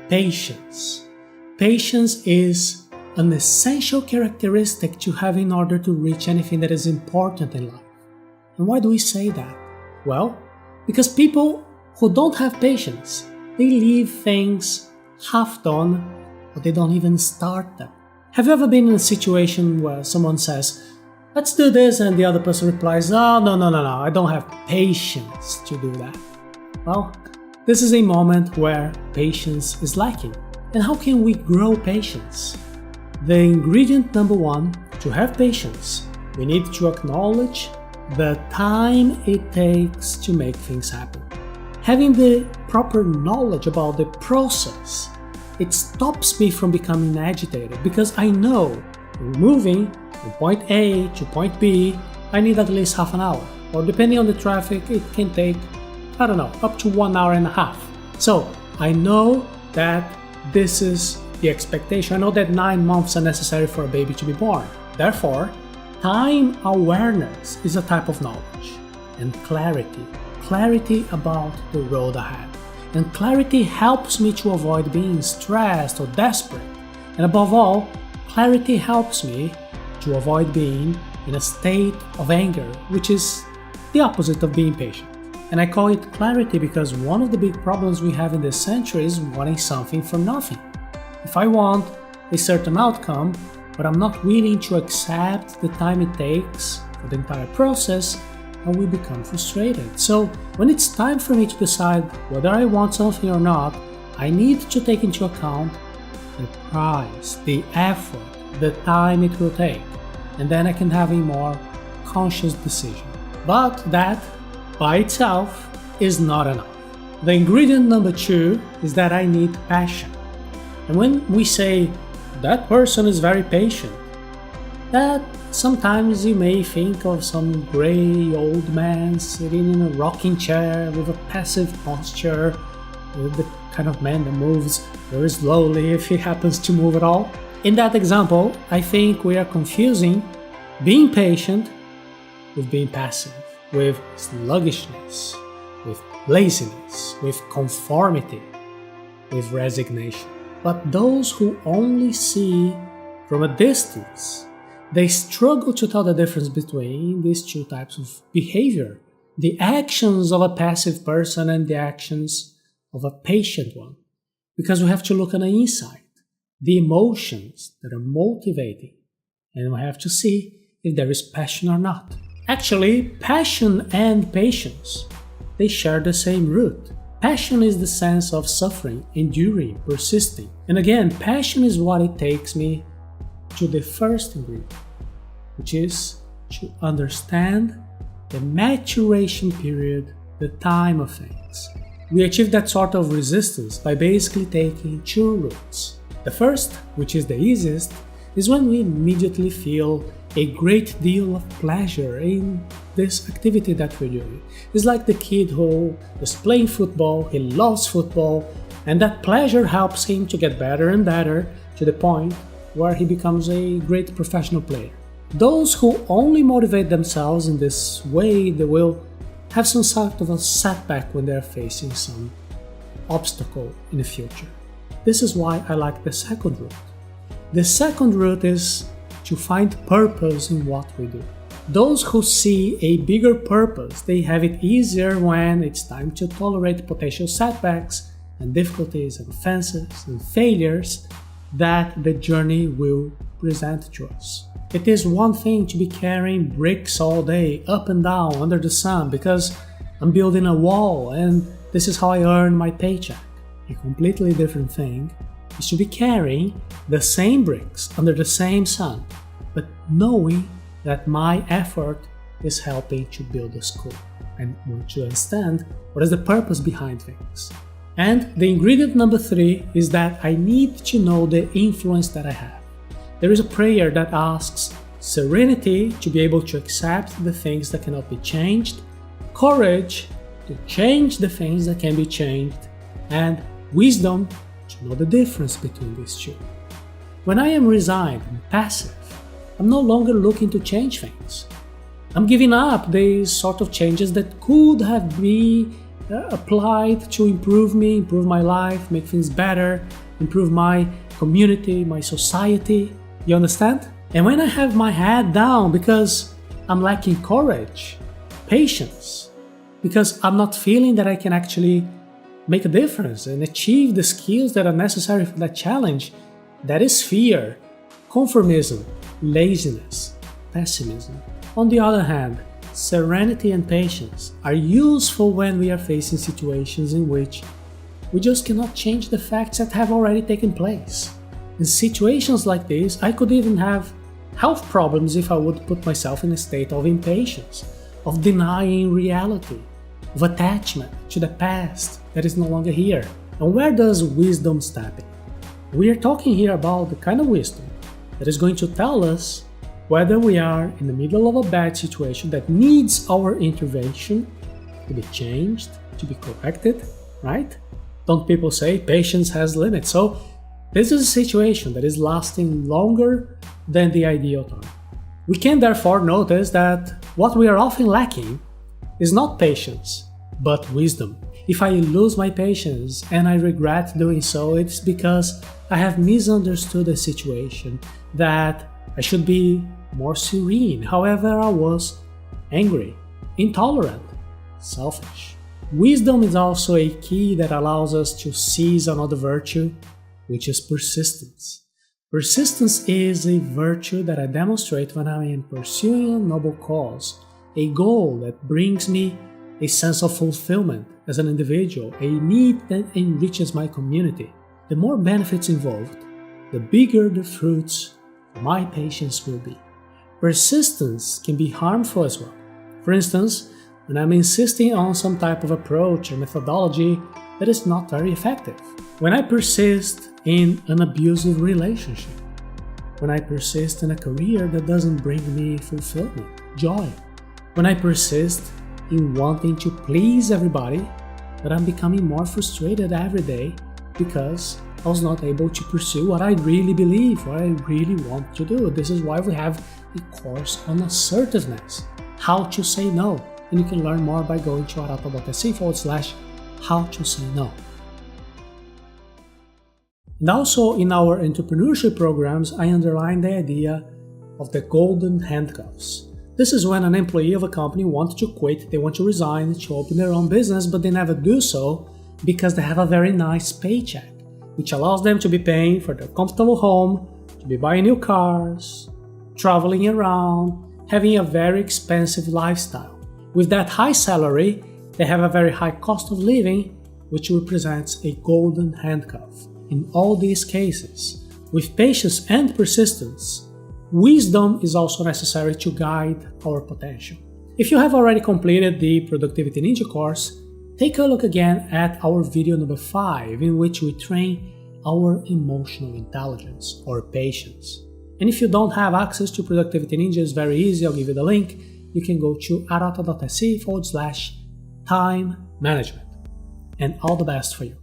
patience. Patience is an essential characteristic to have in order to reach anything that is important in life. And why do we say that? Well, because people who don't have patience, they leave things half done or they don't even start them. Have you ever been in a situation where someone says, let's do this, and the other person replies, oh, no, I don't have patience to do that. Well, this is a moment where patience is lacking. And how can we grow patience? The ingredient number one, to have patience, we need to acknowledge the time it takes to make things happen. Having the proper knowledge about the process, it stops me from becoming agitated because I know in moving from point A to point B, I need at least half an hour. Or depending on the traffic, it can take, up to 1 hour and a half. So I know that this is the expectation. I know that 9 months are necessary for a baby to be born. Therefore, time awareness is a type of knowledge. And clarity about the road ahead. And clarity helps me to avoid being stressed or desperate. And above all, clarity helps me to avoid being in a state of anger, which is the opposite of being patient. And I call it clarity because one of the big problems we have in this century is wanting something for nothing. If I want a certain outcome, but I'm not willing to accept the time it takes for the entire process, I will become frustrated. So when it's time for me to decide whether I want something or not, I need to take into account the price, the effort, the time it will take, and then I can have a more conscious decision. But that by itself is not enough. The ingredient number two is that I need passion. And when we say that person is very patient, that sometimes you may think of some gray old man sitting in a rocking chair with a passive posture, the kind of man that moves very slowly if he happens to move at all. In that example, I think we are confusing being patient with being passive, with sluggishness, with laziness, with conformity, with resignation. But those who only see from a distance, they struggle to tell the difference between these two types of behavior, the actions of a passive person and the actions of a patient one. Because we have to look on the inside, the emotions that are motivating, and we have to see if there is passion or not. Actually, passion and patience, they share the same root. Passion is the sense of suffering, enduring, persisting. And again, passion is what it takes me to the first ingredient, which is to understand the maturation period, the time of things. We achieve that sort of resistance by basically taking two routes. The first, which is the easiest, is when we immediately feel a great deal of pleasure in this activity that we're doing. It's like the kid who is playing football, he loves football, and that pleasure helps him to get better and better to the point where he becomes a great professional player. Those who only motivate themselves in this way, they will have some sort of a setback when they're facing some obstacle in the future. This is why I like the second route. The second route is to find purpose in what we do. Those who see a bigger purpose, they have it easier when it's time to tolerate potential setbacks and difficulties and offenses and failures that the journey will present to us. It is one thing to be carrying bricks all day, up and down, under the sun, because I'm building a wall and this is how I earn my paycheck. A completely different thing is to be carrying the same bricks under the same sun, but knowing that my effort is helping to build a school and want to understand what is the purpose behind things. And the ingredient number three is that I need to know the influence that I have. There is a prayer that asks serenity to be able to accept the things that cannot be changed, courage to change the things that can be changed, and wisdom to know the difference between these two. When I am resigned and passive, I'm no longer looking to change things. I'm giving up these sort of changes that could have been applied to improve me, improve my life, make things better, improve my community, my society. You understand? And when I have my head down because I'm lacking courage, patience, because I'm not feeling that I can actually make a difference and achieve the skills that are necessary for that challenge, that is fear, conformism, laziness, pessimism. On the other hand, serenity and patience are useful when we are facing situations in which we just cannot change the facts that have already taken place. In situations like this, I could even have health problems if I would put myself in a state of impatience, of denying reality, of attachment to the past that is no longer here. And where does wisdom step in? We are talking here about the kind of wisdom that is going to tell us whether we are in the middle of a bad situation that needs our intervention to be changed, to be corrected, right? Don't people say patience has limits? So this is a situation that is lasting longer than the ideal time. We can therefore notice that what we are often lacking is not patience, but wisdom. If I lose my patience and I regret doing so, it's because I have misunderstood the situation, that I should be more serene. However, I was angry, intolerant, selfish. Wisdom is also a key that allows us to seize another virtue, which is persistence. Persistence is a virtue that I demonstrate when I am pursuing a noble cause, a goal that brings me a sense of fulfillment as an individual, a need that enriches my community. The more benefits involved, the bigger the fruits of my patience will be. Persistence can be harmful as well. For instance, when I'm insisting on some type of approach or methodology that is not very effective. When I persist in an abusive relationship. When I persist in a career that doesn't bring me fulfillment, joy. When I persist in wanting to please everybody, but I'm becoming more frustrated every day because I was not able to pursue what I really believe, what I really want to do. This is why we have a course on assertiveness, how to say no. And you can learn more by going to arata.se/howtosayno. And also in our entrepreneurship programs, I underline the idea of the golden handcuffs. This is when an employee of a company wants to quit, they want to resign, to open their own business, but they never do so because they have a very nice paycheck, which allows them to be paying for their comfortable home, to be buying new cars, traveling around, having a very expensive lifestyle. With that high salary, they have a very high cost of living, which represents a golden handcuff. In all these cases, with patience and persistence, wisdom is also necessary to guide our potential. If you have already completed the Productivity Ninja course, take a look again at our video number 5, in which we train our emotional intelligence or patience. And if you don't have access to Productivity Ninja, it's very easy, I'll give you the link. You can go to arata.se/time management. And all the best for you.